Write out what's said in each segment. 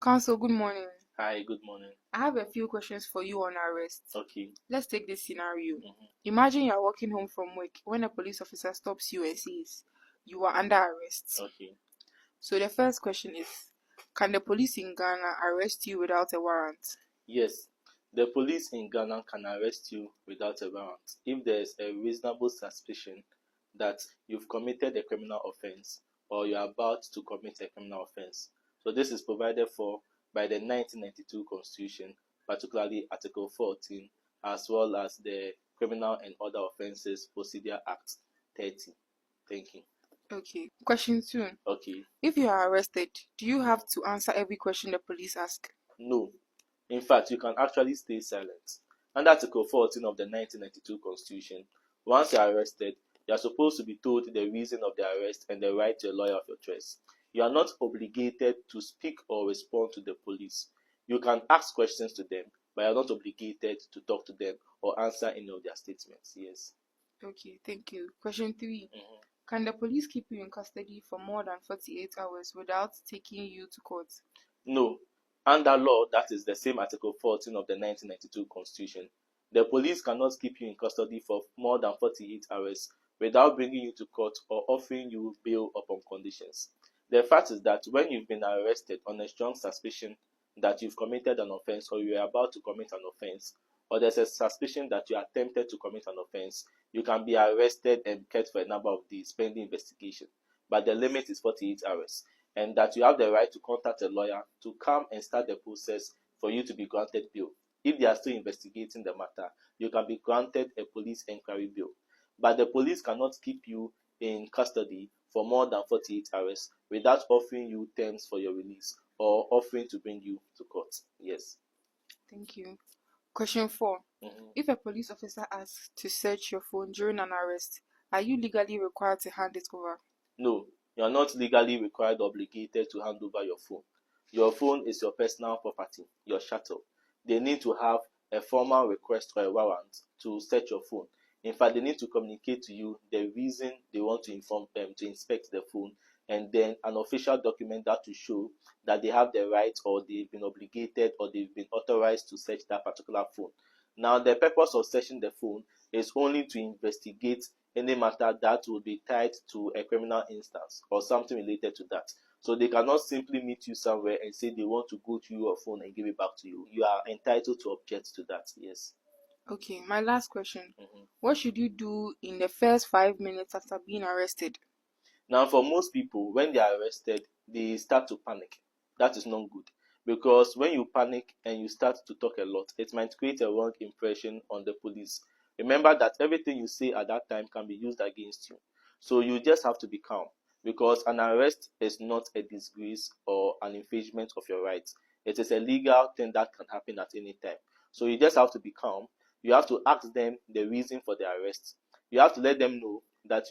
Counsel, good morning. Hi, good morning. I have a few questions for you on arrest. Okay. Let's take this scenario. Mhm. Imagine you are walking home from work when a police officer stops you and says you are under arrest. Okay. So the first question is, can the police in Ghana arrest you without a warrant? Yes, the police in Ghana can arrest you without a warrant if there is a reasonable suspicion that you've committed a criminal offense or you are about to commit a criminal offense. So this is provided for by the 1992 Constitution, particularly Article 14, as well as the Criminal and Other Offences Procedure Act 30. Thank you. Okay. Question 2. Okay. If you are arrested, do you have to answer every question the police ask? No. In fact, you can actually stay silent. Under Article 14 of the 1992 Constitution, once you are arrested, you are supposed to be told the reason of the arrest and the right to a lawyer of your choice. You are not obligated to speak or respond to the police. You can ask questions to them, but you are not obligated to talk to them or answer any of their statements. Yes. Okay, thank you. Question 3. Mhm. Can the police keep you in custody for more than 48 hours without taking you to court? No. Under law, that is the same Article 14 of the 1992 Constitution, the police cannot keep you in custody for more than 48 hours without bringing you to court or offering you bail upon conditions. The fact is that when you've been arrested on a strong suspicion that you've committed an offense or you are about to commit an offense, or there's a suspicion that you attempted to commit an offense, you can be arrested and kept for a number of days pending investigation. But the limit is 48 hours. And that you have the right to contact a lawyer to come and start the process for you to be granted bail. If they are still investigating the matter, you can be granted a police inquiry bail. But the police cannot keep you in custody for more than 48 hours without offering you terms for your release or offering to bring you to court. Yes. Thank you. Question 4. Mhm. If a police officer asks to search your phone during an arrest, are you legally required to hand it over? No, you are not legally required or obligated to hand over your phone. Your phone is your personal property, your chattel. They need to have a formal request or a warrant to search your phone. In fact, they need to communicate to you the reason they want to inform them to inspect the phone, and then an official document that to show that they have the right or they've been obligated or they've been authorized to search that particular phone. Now, the purpose of searching the phone is only to investigate any matter that will be tied to a criminal instance or something related to that. So they cannot simply meet you somewhere and say they want to go to your phone and give it back to you. You are entitled to object to that. Yes. Okay, my last question. Mhm. What should you do in the first 5 minutes after being arrested? Now, for most people, when they are arrested, they start to panic. That is not good because when you panic and you start to talk a lot, it might create a wrong impression on the police. Remember that everything you say at that time can be used against you. So you just have to be calm because an arrest is not a disgrace or an infringement of your rights. It is a legal thing that can happen at any time. So you just have to be calm. You have to ask them the reason for the arrest. You have to let them know that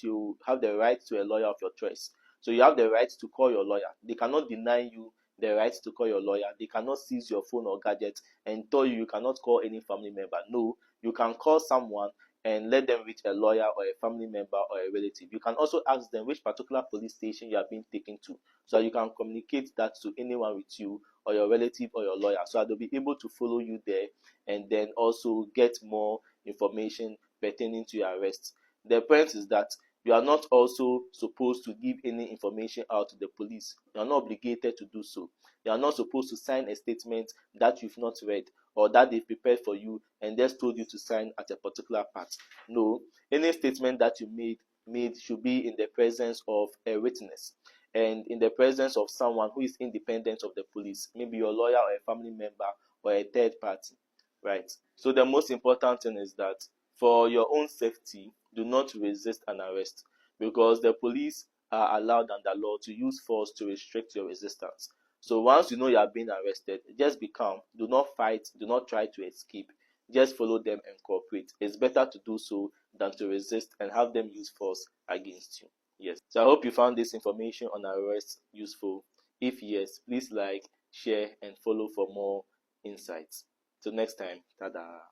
you have the right to a lawyer of your choice. So you have the right to call your lawyer. They cannot deny you the right to call your lawyer. They cannot seize your phone or gadget and tell you cannot call any family member. No, you can call someone and let them reach a lawyer or a family member or a relative. You can also ask them which particular police station you are being taken to, so you can communicate that to anyone with you or your relative or your lawyer, so that they'll be able to follow you there and then also get more information pertaining to your arrest. The point is that you are not also supposed to give any information out to the police. You are not obligated to do so. You are not supposed to sign a statement that you've not read or that they've prepared for you and just told you to sign at a particular part. No, any statement that you made should be in the presence of a witness and in the presence of someone who is independent of the police, maybe your lawyer or a family member or a third party, right? So the most important thing is that for your own safety, do not resist an arrest because the police are allowed under law to use force to restrict your resistance. So once you know you are being arrested, just be calm. Do not fight. Do not try to escape. Just follow them and cooperate. It's better to do so than to resist and have them use force against you. Yes. So I hope you found this information on arrest useful. If yes, please like, share, and follow for more insights. Till next time, tada.